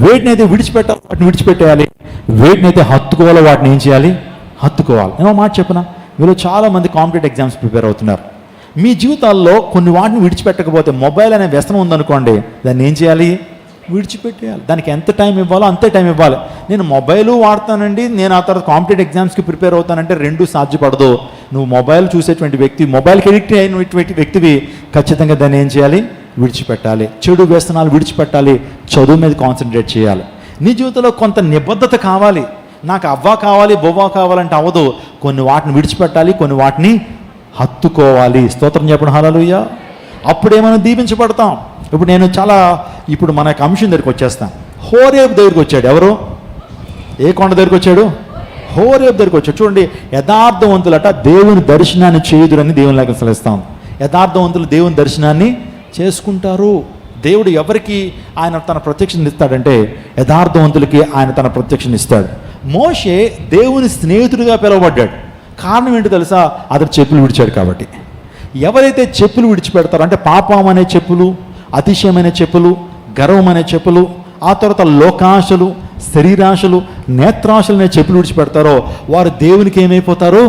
వేటినైతే విడిచిపెట్టాలో వాటిని విడిచిపెట్టేయాలి, వేటినైతే హత్తుకోవాలో వాటిని ఏం చేయాలి, హత్తుకోవాలి. ఏమో మాట చెప్పిన, మీలో చాలామంది కాంపిటేటివ్ ఎగ్జామ్స్ ప్రిపేర్ అవుతున్నారు. మీ జీవితాల్లో కొన్ని వాటిని విడిచిపెట్టకపోతే, మొబైల్ అనే వ్యసనం ఉందనుకోండి, దాన్ని ఏం చేయాలి, విడిచిపెట్టేయాలి. దానికి ఎంత టైం ఇవ్వాలో అంతే టైం ఇవ్వాలి. నేను మొబైల్ వాడతానండి, నేను ఆ తర్వాత కాంపిటేటివ్ ఎగ్జామ్స్కి ప్రిపేర్ అవుతానంటే రెండూ సాధ్యపడదు. నువ్వు మొబైల్ చూసేటువంటి వ్యక్తి, మొబైల్కి ఎడిక్ట్ అయినటువంటి వ్యక్తివి, ఖచ్చితంగా దాన్ని ఏం చేయాలి, విడిచిపెట్టాలి. చెడు వ్యసనాలు విడిచిపెట్టాలి, చదువు మీద కాన్సన్ట్రేట్ చేయాలి. నీ జీవితంలో కొంత నిబద్ధత కావాలి. నాకు అవ్వా కావాలి బొవ్వా కావాలంటే అవ్వదు. కొన్ని వాటిని విడిచిపెట్టాలి, కొన్ని వాటిని హత్తుకోవాలి. స్తోత్రం చెప్పండి, హల్లెలూయా. అప్పుడేమైనా దీవించబడతాం. ఇప్పుడు మన యొక్క అంశం దగ్గరికి వచ్చేస్తాం. హోరేబు దగ్గరికి వచ్చాడు. ఎవరు? ఏ కొండ దగ్గరికి వచ్చాడు? హోరేబు దగ్గరికి వచ్చాడు. చూడండి, యథార్థవంతులట దేవుని దర్శనాన్ని చేయుదురని దేవుని లేఖ సెలవిస్తాం. యథార్థవంతులు దేవుని దర్శనాన్ని చేసుకుంటారు. దేవుడు ఎవరికి ఆయన తన ప్రత్యక్షను ఇస్తాడంటే, యథార్థవంతులకి ఆయన తన ప్రత్యక్షను ఇస్తాడు. మోషే దేవుని స్నేహితుడిగా పిలువబడ్డాడు. కారణం ఏంటో తెలుసా? అతడు చెప్పులు విడిచాడు కాబట్టి. ఎవరైతే చెప్పులు విడిచిపెడతారో, అంటే పాపం అనే చెప్పులు, అతిశయమైన చెప్పులు, గర్వం అనే చెప్పులు, ఆ తర్వాత లోకాశలు, శరీరాశలు, నేత్రాశలు అనే చెప్పులు విడిచిపెడతారో, వారు దేవునికి ఏమైపోతారో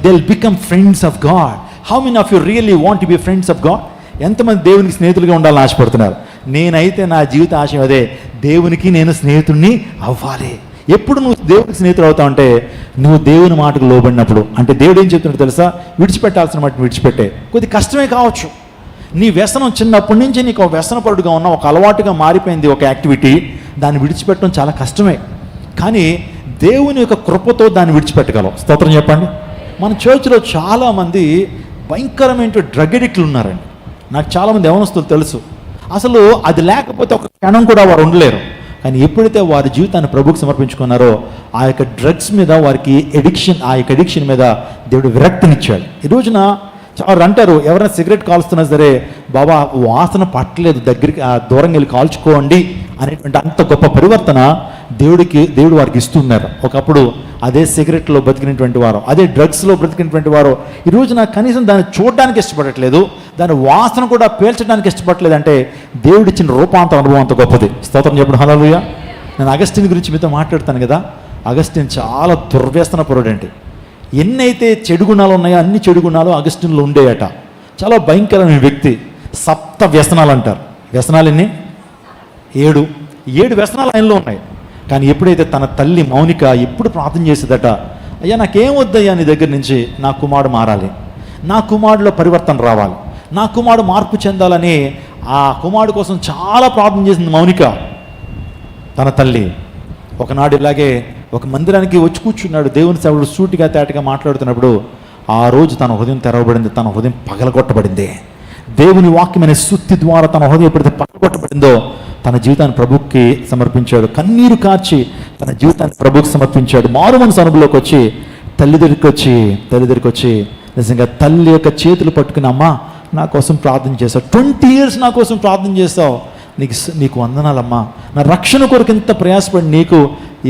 they'll become friends of God. How many of you really want to be friends of God? ఎంతమంది దేవునికి స్నేహితులుగా ఉండాలని ఆశపడుతున్నారు? నేనైతే నా జీవిత ఆశయం అదే, దేవునికి నేను స్నేహితుడిని అవ్వాలి. ఎప్పుడు నువ్వు దేవునికి స్నేహితుడు అవుతావు అంటే, నువ్వు దేవుని మాటకు లోబడినప్పుడు. అంటే దేవుడు ఏం చెప్తున్నాడు తెలుసా? విడిచిపెట్టాల్సిన వాటిని విడిచిపెట్టే. కొద్ది కష్టమే కావచ్చు. నీ వ్యసనం చిన్నప్పటి నుంచి నీకు ఒక వ్యసనపరుడుగా ఉన్న, ఒక అలవాటుగా మారిపోయింది ఒక యాక్టివిటీ, దాన్ని విడిచిపెట్టడం చాలా కష్టమే. కానీ దేవుని యొక్క కృపతో దాన్ని విడిచిపెట్టగలవు. స్తోత్రం చెప్పండి. మన చర్చిలో చాలామంది భయంకరమైన డ్రగ్ ఎడిక్ట్లు ఉన్నారండి. నాకు చాలామంది యవనస్తులు తెలుసు. అసలు అది లేకపోతే ఒక క్షణం కూడా వారు ఉండలేరు. కానీ ఎప్పుడైతే వారి జీవితాన్ని ప్రభువుకు సమర్పించుకున్నారో, ఆ యొక్క డ్రగ్స్ మీద వారికి ఎడిక్షన్ మీద దేవుడు విరక్తినిచ్చాడు. ఈ రోజున వారు అంటారు, ఎవరైనా సిగరెట్ కాల్స్తున్నా సరే, బాబా వాసన పట్టలేదు, దగ్గరికి దూరంగా వెళ్ళి కాల్చుకోండి అనేటువంటి అంత గొప్ప పరివర్తన దేవుడు వారికి ఇస్తున్నారు. ఒకప్పుడు అదే సిగరెట్లో బ్రతికినటువంటి వారు, అదే డ్రగ్స్లో బ్రతికినటువంటి వారు ఈ రోజున కనీసం దాన్ని చూడడానికి ఇష్టపడట్లేదు, దాని వాసన కూడా పీల్చడానికి ఇష్టపడట్లేదు. అంటే దేవుడిచ్చిన రూపాంతర అనుభవం అంత గొప్పది. స్తోత్రం చెప్పండి, హల్లెలూయా. నేను అగస్టిన్ గురించి మీతో మాట్లాడతాను కదా. అగస్టిన్ చాలా దుర్వ్యసన పరుడండి. ఎన్నైతే చెడు గుణాలు ఉన్నాయో అన్ని చెడు గుణాలు అగస్టిన్లో ఉండేయట. చాలా భయంకరమైన వ్యక్తి. 7 వ్యసనాలు అంటారు. వ్యసనాలు ఎన్ని? 7 వ్యసనాలు ఆయనలో ఉన్నాయి. కానీ ఎప్పుడైతే తన తల్లి మౌనిక ఎప్పుడు ప్రార్థన చేసేదట, అయ్యా నాకేం వద్దయ్యా నీ దగ్గర నుంచి, నా కుమారుడు మారాలి, నా కుమారుడిలో పరివర్తన రావాలి, నా కుమారుడు మార్పు చెందాలని ఆ కుమారుడు కోసం చాలా ప్రార్థన చేసింది మౌనిక. తన తల్లి ఒకనాడు ఇలాగే ఒక మందిరానికి వచ్చి కూర్చున్నాడు. దేవుని సేవకుడు సూటిగా తేటగా మాట్లాడుతున్నప్పుడు ఆ రోజు తన హృదయం తెరవబడింది, తన హృదయం పగలగొట్టబడింది. దేవుని వాక్యమైన సుత్తి ద్వారా తన హృదయం ఎప్పుడైతే పగలగొట్టబడిందో, తన జీవితాన్ని ప్రభువుకి సమర్పించాడు. కన్నీరు కార్చి తన జీవితాన్ని ప్రభువుకి సమర్పించాడు. మారు మనసు అనుభవంలోకి వచ్చి తల్లి దగ్గరికి వచ్చి నిజంగా తల్లి యొక్క చేతులు పట్టుకుని, అమ్మా నా కోసం ప్రార్థన చేశావు, 20 years నా కోసం ప్రార్థన చేస్తావు, నీకు వందనాలమ్మా, నా రక్షణ కొరకు ఎంత ప్రయాసపడి నీకు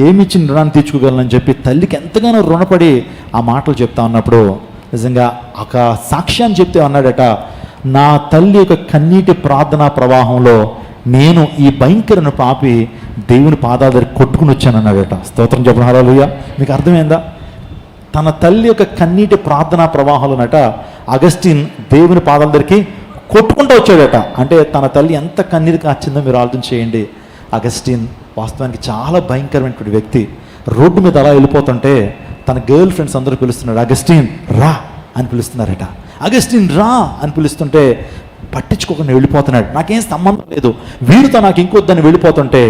ఏమిచ్చి రుణాన్ని తీర్చుకోగలనని చెప్పి తల్లికి ఎంతగానో రుణపడి ఆ మాటలు చెప్తా ఉన్నప్పుడు, నిజంగా ఒక సాక్ష్యాన్ని చెప్తే అన్నాడట, నా తల్లి యొక్క కన్నీటి ప్రార్థనా ప్రవాహంలో నేను ఈ భయంకరను పాపి దేవుని పాదాల దగ్గర కొట్టుకుని వచ్చాను అన్నాడట. స్తోత్రం చెప్పండి, హల్లెలూయా. మీకు అర్థమైందా? తన తల్లి యొక్క కన్నీటి ప్రార్థనా ప్రవాహంలోనట అగస్టిన్ దేవుని పాదాల దగ్గరికి కొట్టుకుంటూ వచ్చాడట. అంటే తన తల్లి ఎంత కన్నీరు కాచిందో మీరు ఆలోచన చేయండి. అగస్టిన్ వాస్తవానికి చాలా భయంకరమైనటువంటి వ్యక్తి. రోడ్డు మీద అలా వెళ్ళిపోతుంటే తన గర్ల్ ఫ్రెండ్స్ అందరూ పిలుస్తున్నాడు, అగస్టిన్ రా అని పిలుస్తున్నారట. అగస్టిన్ రా అని పిలుస్తుంటే పట్టించుకోకుండా వెళ్ళిపోతున్నాడు. నాకేం సంబంధం లేదు, వీడితో నాకు ఇంకొద్దని వెళ్ళిపోతుంటే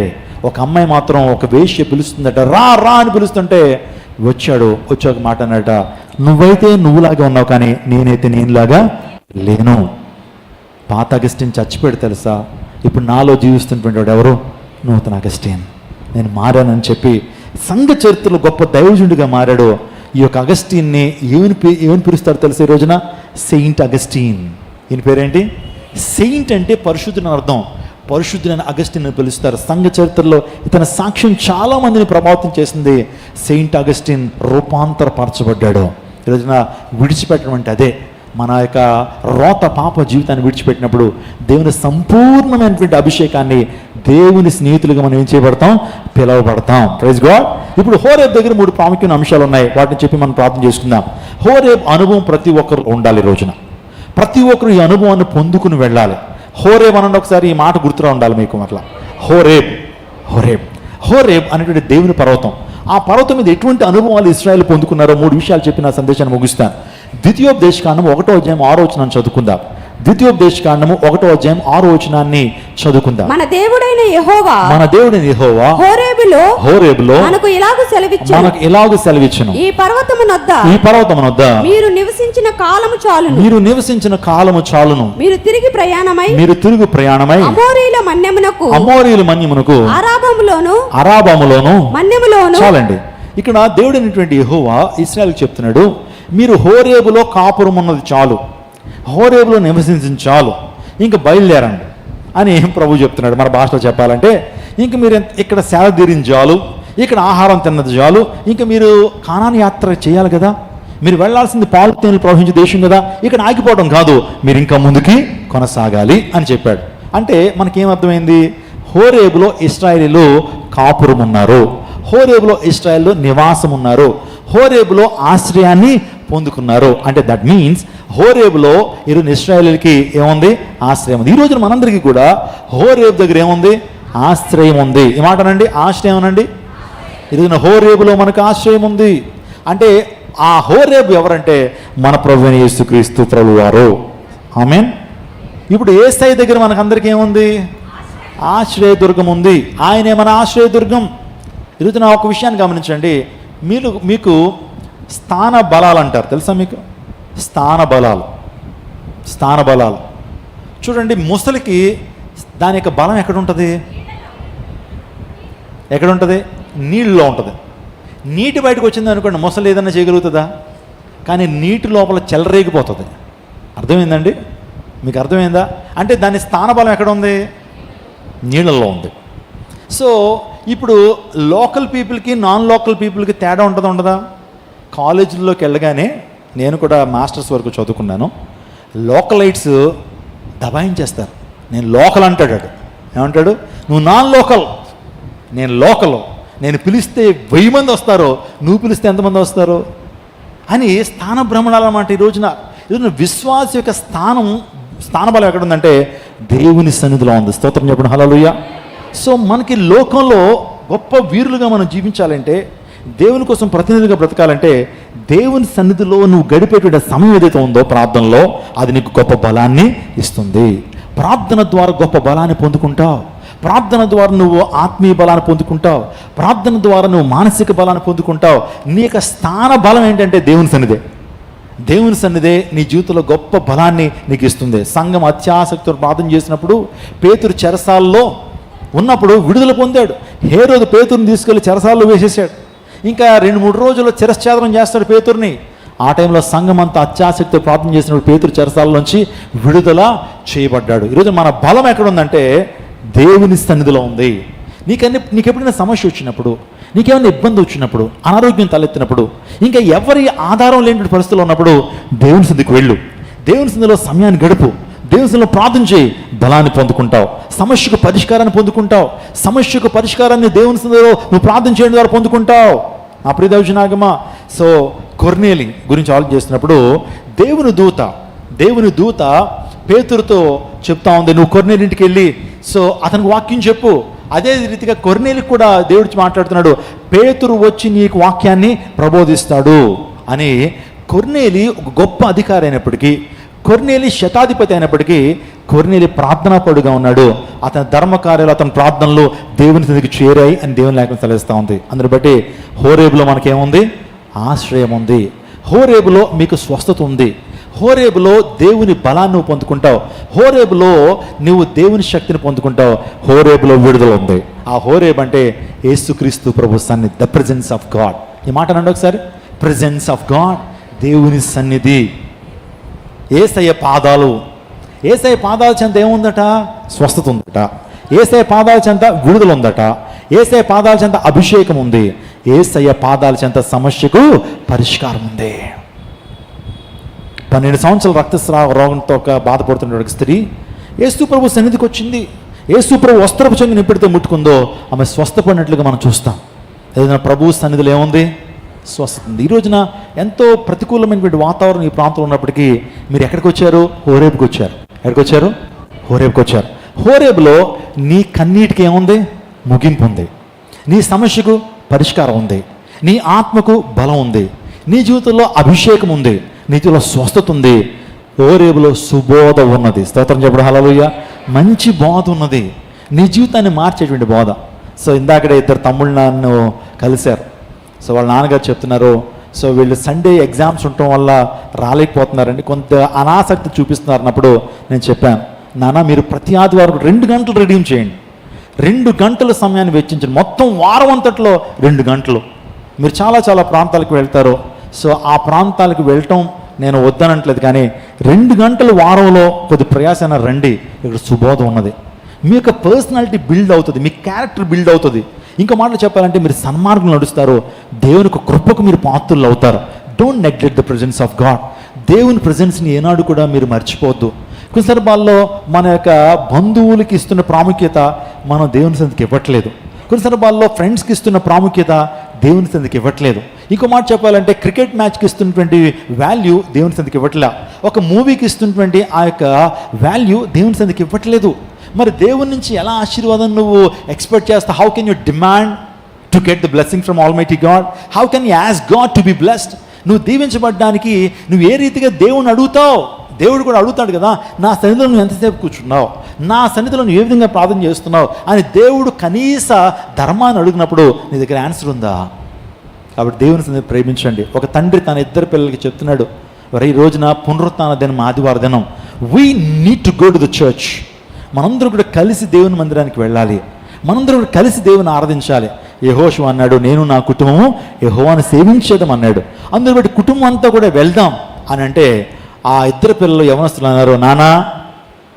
ఒక అమ్మాయి మాత్రం ఒక వేశ్య పిలుస్తుందట, రా రా అని పిలుస్తుంటే వచ్చి ఒక మాట అన్నట, నువ్వైతే నువ్వులాగా ఉన్నావు కానీ నేనైతే నేనులాగా లేను. పాత అగస్టిన్ చచ్చిపోయాడు తెలుసా. ఇప్పుడు నాలో జీవిస్తున్నటువంటి వాడు ఎవరు? నూతన అగస్టిన్. నేను మారానని చెప్పి సంఘ చరిత్రలో గొప్ప దైవజుడిగా మారాడు. ఈ యొక్క అగస్టిన్ని ఏమని పిలుస్తారు తెలుసా ఈ రోజున? Saint Augustine. ఈయన పేరేంటి? సెయింట్ అంటే పరిశుద్ధుని అర్థం. పరిశుద్ధుని అగస్టిన్ అని పిలుస్తారు. సంఘ చరిత్రలో ఇతని సాక్ష్యం చాలా మందిని ప్రభావితం చేసింది. సెయింట్ అగస్టిన్ రూపాంతరపరచబడ్డాడు. ఈ రోజున విడిచిపెట్టడం అంటే అదే. మన యొక్క రోత పాప జీవితాన్ని విడిచిపెట్టినప్పుడు దేవుని సంపూర్ణమైనటువంటి అభిషేకాన్ని దేవుని స్నేహితులుగా మనం ఏం చేయబడతాం, పిలువబడతాం. Praise God. ఇప్పుడు హోరేబ్ దగ్గర 3 ప్రాముఖ్యమైన అంశాలు ఉన్నాయి, వాటిని చెప్పి మనం ప్రార్థన చేసుకుందాం. హోరేబ్ అనుభవం ప్రతి ఒక్కరు ఉండాలి. ఈ రోజున ప్రతి ఒక్కరు ఈ అనుభవాన్ని పొందుకుని వెళ్ళాలి. హోరేబ్ అనండి ఒకసారి, ఈ మాట గుర్తురా ఉండాలి మీకు. అట్లా హోరేబ్ హోరేబ్ హోరేబ్ అనేటువంటి దేవుని పర్వతం. ఆ పర్వతం మీద ఎటువంటి అనుభవాలు ఇశ్రాయేలు పొందుకున్నారో 3 విషయాలు చెప్పి నా సందేశాన్ని ముగిస్తాను. ద్వితీయోపదేశకాండము 1వ అధ్యాయం 6వ వచనాన్ని చదువుకుందాం. ద్వితీయోపదేశకాండము 1వ అధ్యాయం 6వ వచనాన్ని చదువుకుందాం. మన దేవుడైన యెహోవా హోరేబులో మనకు ఇలాగు సెలవిచ్చును. ఈ పర్వతమునొద్ద మీరు నివసించిన కాలము చాలును. మీరు తిరిగి ప్రయాణమై అమోరీల మన్యమునకు అరాబాములోను చాలండి. ఇక్కడ దేవుడైనటువంటి యెహోవా ఇశ్రాయేలుకు చెప్తున్నాడు, మీరు హోరేబులో కాపురం ఉన్నది చాలు, హోరేబులో నివసించింది చాలు, ఇంక బయలుదేరండి అని ప్రభు చెప్తున్నాడు. మన భాషలో చెప్పాలంటే ఇంక మీరు ఇక్కడ సేవ తీరింది చాలు, ఇక్కడ ఆహారం తిన్నది చాలు, ఇంకా మీరు కానాను యాత్ర చేయాలి కదా, మీరు వెళ్లాల్సింది పాలు తేనెలు ప్రవహించే దేశం కదా, ఇక్కడ ఆగిపోవడం కాదు, మీరు ఇంకా ముందుకి కొనసాగాలి అని చెప్పాడు. అంటే మనకేమర్థమైంది, హోరేబులో ఇశ్రాయేలీలు కాపురం ఉన్నారు, హోరేబులో ఇశ్రాయేలు నివాసం ఉన్నారు, హోరేబులో ఆశ్రయాన్ని పొందుకున్నారు. అంటే దట్ మీన్స్ హోరేబులో ఈరోజు ఇశ్రాయేలీలకి ఏముంది, ఆశ్రయం ఉంది. ఈ రోజున మనందరికీ కూడా హోరేబు దగ్గర ఏముంది, ఆశ్రయం ఉంది. ఈ మాటనండి, ఆశ్రయం అనండి. ఈరోజున హోరేబులో మనకు ఆశ్రయం ఉంది. అంటే ఆ హోరేబు ఎవరంటే మన ప్రభువైన యేసుక్రీస్తు ప్రభువారు. ఆమేన్. ఇప్పుడు యేసయ్య దగ్గర మనకందరికీ ఏముంది, ఆశ్రయదుర్గం ఉంది. ఆయనే మన ఆశ్రయదుర్గం. ఈరోజున ఒక విషయాన్ని గమనించండి, మీకు స్థాన బలాలు అంటారు, తెలుసా మీకు? స్థాన బలాలు చూడండి. ముసలికి దాని యొక్క బలం ఎక్కడుంటుంది? నీళ్ళలో ఉంటుంది. నీటి బయటకు వచ్చింది అనుకోండి, ముసలి ఏదన్నా చేయగలుగుతుందా? కానీ నీటి లోపల చెలరేగిపోతుంది. అర్థమైందండి? మీకు అర్థమైందా? అంటే దాని స్థాన బలం ఎక్కడ ఉంది? నీళ్ళల్లో ఉంది. సో ఇప్పుడు లోకల్ పీపుల్కి నాన్ లోకల్ పీపుల్కి తేడా ఉండదా? కాలేజీల్లోకి వెళ్ళగానే, నేను కూడా మాస్టర్స్ వరకు చదువుకున్నాను, లోకలైట్స్ దబాయించేస్తారు. నేను లోకల్ అంటాడు. ఏమంటాడు? నువ్వు నాన్ లోకల్, నేను లోకల్, నేను పిలిస్తే 1000 మంది వస్తారు, నువ్వు పిలిస్తే ఎంతమంది వస్తారు అని స్థాన భ్రమణాలు అన్నమాట. ఈ రోజున విశ్వాస యొక్క స్థానబలం ఎక్కడుందంటే దేవుని సన్నిధిలో ఉంది. స్తోత్రం చెప్పండి, హల్లెలూయా. సో మనకి లోకంలో గొప్ప వీరులుగా మనం జీవించాలంటే, దేవుని కోసం ప్రతినిధిగా బ్రతకాలంటే, దేవుని సన్నిధిలో నువ్వు గడిపేటువంటి సమయం ఏదైతే ఉందో ప్రార్థనలో, అది నీకు గొప్ప బలాన్ని ఇస్తుంది. ప్రార్థన ద్వారా గొప్ప బలాన్ని పొందుకుంటావు. ప్రార్థన ద్వారా నువ్వు ఆత్మీయ బలాన్ని పొందుకుంటావు. ప్రార్థన ద్వారా నువ్వు మానసిక బలాన్ని పొందుకుంటావు. నీ యొక్క స్థాన బలం ఏంటంటే దేవుని సన్నిధే. దేవుని సన్నిధే నీ జీవితంలో గొప్ప బలాన్ని నీకు ఇస్తుంది. సంఘం అత్యాసక్తితో ప్రార్థన చేసినప్పుడు పేతురు చెరసాల్లో ఉన్నప్పుడు విడుదల పొందాడు. హేరోదు పేతురుని తీసుకెళ్లి చెరసాల్లో వేసేసాడు. ఇంకా 2-3 రోజుల్లో చిరశ్ఛేదనం చేస్తాడు పేతురుని. ఆ టైంలో సంఘం అంతా అత్యాసక్తితో ప్రార్థన చేసినప్పుడు పేతురు చెరసాలలోంచి విడుదల చేయబడ్డాడు. ఈరోజు మన బలం ఎక్కడుందంటే దేవుని సన్నిధిలో ఉంది. నీకు ఎప్పుడైనా సమస్య వచ్చినప్పుడు, నీకేమైనా ఇబ్బంది వచ్చినప్పుడు, అనారోగ్యం తలెత్తినప్పుడు, ఇంకా ఎవరి ఆధారం లేని పరిస్థితుల్లో ఉన్నప్పుడు దేవుని సన్నిధికి వెళ్ళు. దేవుని సన్నిధిలో సమయాన్ని గడుపు. దేవుని సన్నిధిలో ప్రార్థన చేయి, బలాన్ని పొందుకుంటావు. సమస్యకు పరిష్కారాన్ని పొందుకుంటావు. సమస్యకు పరిష్కారాన్ని దేవుని సన్నిధిలో నువ్వు ప్రార్థన చేయడం ద్వారా పొందుకుంటావు. నా ప్రియ దైవజనాగమా, సో కొర్నేలి గురించి ఆలోచన చేస్తున్నప్పుడు దేవుని దూత పేతురుతో చెప్తా ఉంది, నువ్వు కొర్నేలి ఇంటికి వెళ్ళి సో అతనికి వాక్యం చెప్పు. అదే రీతిగా కొర్నేలికి కూడా దేవుడు మాట్లాడుతున్నాడు, పేతురు వచ్చి నీకు వాక్యాన్ని ప్రబోధిస్తాడు అని. కొర్నేలి ఒక గొప్ప అధికారి అయినప్పటికీ, కొర్నేలి శతాధిపతి అయినప్పటికీ, కొర్నేలి ప్రార్థనాపరుడుగా ఉన్నాడు. అతని ధర్మకార్యాలు, అతని ప్రార్థనలు దేవుని సన్నిధికి చేరాయి అని దేవుని లేఖనం సెలవిస్తూ ఉంది. అందుని బట్టి హోరేబులో మనకేముంది? ఆశ్రయం ఉంది. హోరేబులో మీకు స్వస్థత ఉంది. హోరేబులో దేవుని బలాన్ని నువ్వు పొందుకుంటావు. హోరేబులో నువ్వు దేవుని శక్తిని పొందుకుంటావు. హోరేబులో విడుదల ఉంది. ఆ హోరేబ్ అంటే యేసుక్రీస్తు ప్రభు సన్నిధి, ద ప్రెజెన్స్ ఆఫ్ గాడ్. ఈ మాట అనండి ఒకసారి, ప్రెజెన్స్ ఆఫ్ గాడ్, దేవుని సన్నిధి. యేసయ్య పాదాలు చెంత ఏముందట? స్వస్థత ఉందట. యేసయ్య పాదాల చెంత విడుదల ఉందట. యేసయ్య పాదాల చెంత అభిషేకం ఉంది. యేసయ్య పాదాల చెంత సమస్యకు పరిష్కారం ఉంది. 12 సంవత్సరాల రక్తస్రావ రోగంతో బాధపడుతున్న ఒక స్త్రీ యేసు ప్రభు సన్నిధికి వచ్చింది. యేసు ప్రభు వస్త్రపు చెంగు ఎప్పుడైతే ముట్టుకుందో ఆమె స్వస్థపడినట్లుగా మనం చూస్తాం. ఏదైనా ప్రభు సన్నిధిలో ఏముంది? స్వస్థత ఉంది. ఈ రోజున ఎంతో ప్రతికూలమైనటువంటి వాతావరణం ఈ ప్రాంతంలో ఉన్నప్పటికీ మీరు ఎక్కడికి వచ్చారు? హోరేబుకి వచ్చారు. ఎక్కడికి వచ్చారు? హోరేబుకి వచ్చారు. హోరేబులో నీ కన్నీటికి ఏముంది? ముగింపు ఉంది. నీ సమస్యకు పరిష్కారం ఉంది. నీ ఆత్మకు బలం ఉంది. నీ జీవితంలో అభిషేకం ఉంది. నీ జీవితంలో స్వస్థత ఉంది. హోరేబులో సుబోధ ఉన్నది. స్తోత్రం చెప్పడం హల్లెలూయా. మంచి బోధ ఉన్నది, నీ జీవితాన్ని మార్చేటువంటి బోధ. సో ఇందాకడే 2 తమ్ముళ్ళు నన్ను కలిశారు. సో వాళ్ళ నాన్నగారు చెప్తున్నారు, సో వీళ్ళు సండే ఎగ్జామ్స్ ఉండటం వల్ల రాలేకపోతున్నారండి, కొంత అనాసక్తి చూపిస్తున్నారు అన్నప్పుడు నేను చెప్పాను, నాన్న మీరు ప్రతి ఆదివారం 2 గంటలు రెడీమ్ చేయండి, 2 గంటల సమయాన్ని వెచ్చించండి. మొత్తం వారం అంతట్లో 2 గంటలు. మీరు చాలా చాలా ప్రాంతాలకు వెళ్తారు. సో ఆ ప్రాంతాలకు వెళ్ళటం నేను వద్దనట్లేదు, కానీ 2 గంటలు వారంలో కొద్ది ప్రయాసన రండి. ఇక్కడ సుబోధ ఉన్నది. మీ యొక్క పర్సనాలిటీ బిల్డ్ అవుతుంది, మీ క్యారెక్టర్ బిల్డ్ అవుతుంది. ఇంకో మాటలు చెప్పాలంటే మీరు సన్మార్గం నడుస్తారు, దేవుని యొక్క కృపకు మీరు పాత్రలు అవుతారు. Don't neglect the presence of God. దేవుని ప్రెజెన్స్ని ఏనాడు కూడా మీరు మర్చిపోవద్దు. కొన్ని సందర్భాల్లో మన యొక్క బంధువులకి ఇస్తున్న ప్రాముఖ్యత మనం దేవుని సన్నిధికి ఇవ్వట్లేదు. కొన్ని సందర్భాల్లో ఫ్రెండ్స్కి ఇస్తున్న ప్రాముఖ్యత దేవుని సన్నిధికి ఇవ్వట్లేదు. ఇంకో మాట చెప్పాలంటే క్రికెట్ మ్యాచ్కి ఇస్తున్నటువంటి వాల్యూ దేవుని సన్నిధికి ఇవ్వట్లే. ఒక మూవీకి ఇస్తున్నటువంటి ఆ యొక్క వాల్యూ దేవుని సన్నిధికి ఇవ్వట్లేదు. మరి దేవుని నుంచి ఎలా ఆశీర్వాదం నువ్వు ఎక్స్పెక్ట్ చేస్తావు? How can you demand to get the blessing from almighty God? How can you ask God to be blessed? నువ్వు దీవించబడ్డానికి నువ్వు ఏ రీతిగా దేవుని అడుగుతావు? దేవుడు కూడా అడుగుతాడు కదా, నా సన్నిధిలో నువ్వు ఎంతసేపు కూర్చున్నావు, నా సన్నిధిలో నువ్వు ఏ విధంగా ప్రార్థన చేస్తున్నావు అని. దేవుడు కనీస ధర్మాన్ని అడిగినప్పుడు నీ దగ్గర ఆన్సర్ ఉందా? కాబట్టి దేవుని సన్నిధిని ప్రేమించండి. ఒక తండ్రి తన 2 పిల్లలకి చెప్తున్నాడు, మరి ఈ రోజున పునరుత్థాన దినం, ఆదివారం దినం, we need to go to the church. మనందరూ కూడా కలిసి దేవుని మందిరానికి వెళ్ళాలి, మనందరూ కూడా కలిసి దేవుని ఆరాధించాలి. యెహోషువ అన్నాడు, నేను నా కుటుంబము యెహోవాను సేవించేద్దాం అన్నాడు. అందరూ బట్టి కుటుంబం అంతా కూడా వెళ్దాం అని అంటే ఆ 2 పిల్లలు యవనస్తులు అన్నారు, నానా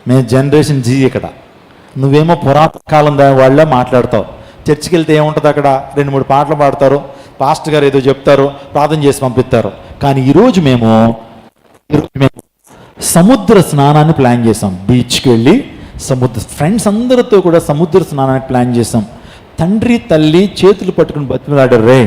మేము జనరేషన్ జీ, ఇక్కడ నువ్వేమో పురాతన కాలం వాళ్ళే మాట్లాడతావు. చర్చికి వెళ్తే ఏముంటుంది? అక్కడ 2-3 పాటలు పాడతారు, పాస్టర్ గారు ఏదో చెప్తారు, ప్రార్థన చేసి పంపిస్తారు. కానీ ఈరోజు మేము సముద్ర స్నానాన్ని ప్లాన్ చేసాం. బీచ్కి వెళ్ళి ఫ్రెండ్స్ అందరితో కూడా సముద్ర స్నానానికి ప్లాన్ చేసాం. తండ్రి తల్లి చేతులు పట్టుకుని బతిమలాడారు, రే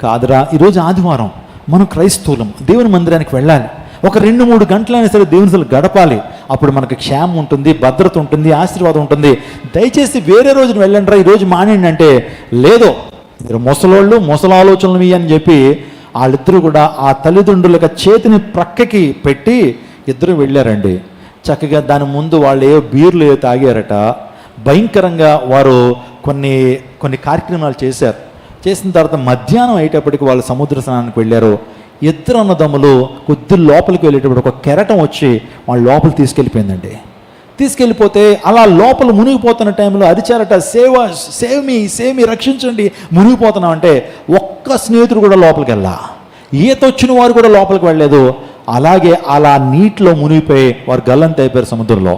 కాదురా ఈరోజు ఆదివారం, మనం క్రైస్తవులం, దేవుని మందిరానికి వెళ్ళాలి, ఒక 2-3 గంటలైనా సరే దేవుని అసలు గడపాలి. అప్పుడు మనకు క్షేమం ఉంటుంది, భద్రత ఉంటుంది, ఆశీర్వాదం ఉంటుంది. దయచేసి వేరే రోజున వెళ్ళండి రా, ఈరోజు మానేయండి అంటే లేదు, మీరు ముసలోళ్ళు ముసలి ఆలోచనలు అని చెప్పి వాళ్ళిద్దరూ కూడా ఆ తల్లిదండ్రుల యొక్క చేతిని ప్రక్కకి పెట్టి 2 వెళ్ళారండి. చక్కగా దాని ముందు వాళ్ళు ఏ బీర్లు తాగారట. భయంకరంగా వారు కొన్ని కార్యక్రమాలు చేశారు. చేసిన తర్వాత మధ్యాహ్నం అయ్యేటప్పటికి వాళ్ళు సముద్ర స్నానానికి వెళ్ళారు. 2 అన్నదమ్ములు కొద్ది లోపలికి వెళ్ళేటప్పుడు ఒక కెరటం వచ్చి వాళ్ళ లోపల తీసుకెళ్ళిపోయిందండి. తీసుకెళ్ళిపోతే అలా లోపల మునిగిపోతున్న టైంలో అరిచారట, సేవ్ మీ రక్షించండి, మునిగిపోతున్నాం అంటే ఒక్క స్నేహితుడు కూడా లోపలికి వెళ్ళా, ఈత వచ్చిన వారు కూడా లోపలికి వెళ్ళలేదు. అలాగే అలా నీటిలో మునిగిపోయి వారు గల్లంత అయిపోయారు సముద్రంలో.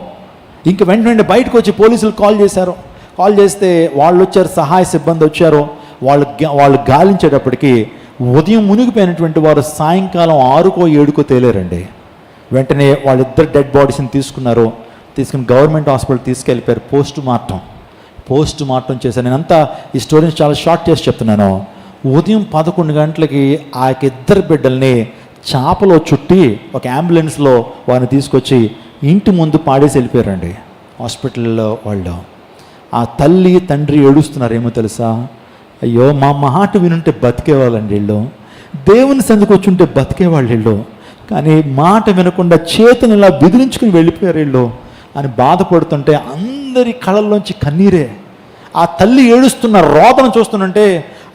ఇంక వెంటనే బయటకు వచ్చి పోలీసులు కాల్ చేశారు. కాల్ చేస్తే వాళ్ళు వచ్చారు, సహాయ సిబ్బంది వచ్చారు. వాళ్ళు గాలించేటప్పటికి ఉదయం మునిగిపోయినటువంటి వారు సాయంకాలం 6కో 7కో తేలేరండి. వెంటనే వాళ్ళిద్దరు డెడ్ బాడీస్ని తీసుకుని గవర్నమెంట్ హాస్పిటల్ తీసుకెళ్ళిపోయారు. పోస్ట్ మార్టం చేశారు. నేనంతా ఈ స్టోరీని చాలా షార్ట్ చేసి చెప్తున్నాను. ఉదయం 11 గంటలకి ఆ 2 బిడ్డల్ని చాపలో చుట్టి ఒక అంబులెన్స్లో వారిని తీసుకొచ్చి ఇంటి ముందు పాడేసి వెళ్ళిపోయారండి హాస్పిటల్లో. వాళ్ళు ఆ తల్లి తండ్రి ఏడుస్తున్నారు. ఏమో తెలుసా, అయ్యో మా మాట వినుంటే బతికేవాళ్ళండి వీళ్ళు, దేవుని సందుకు వచ్చి ఉంటే బతికేవాళ్ళు వీళ్ళు, కానీ మాట వినకుండా చేతుని ఇలా బెదిరించుకుని వెళ్ళిపోయారు వీళ్ళు అని బాధపడుతుంటే అందరి కళ్ళల్లోంచి కన్నీరే. ఆ తల్లి ఏడుస్తున్న రోదన చూస్తుంటే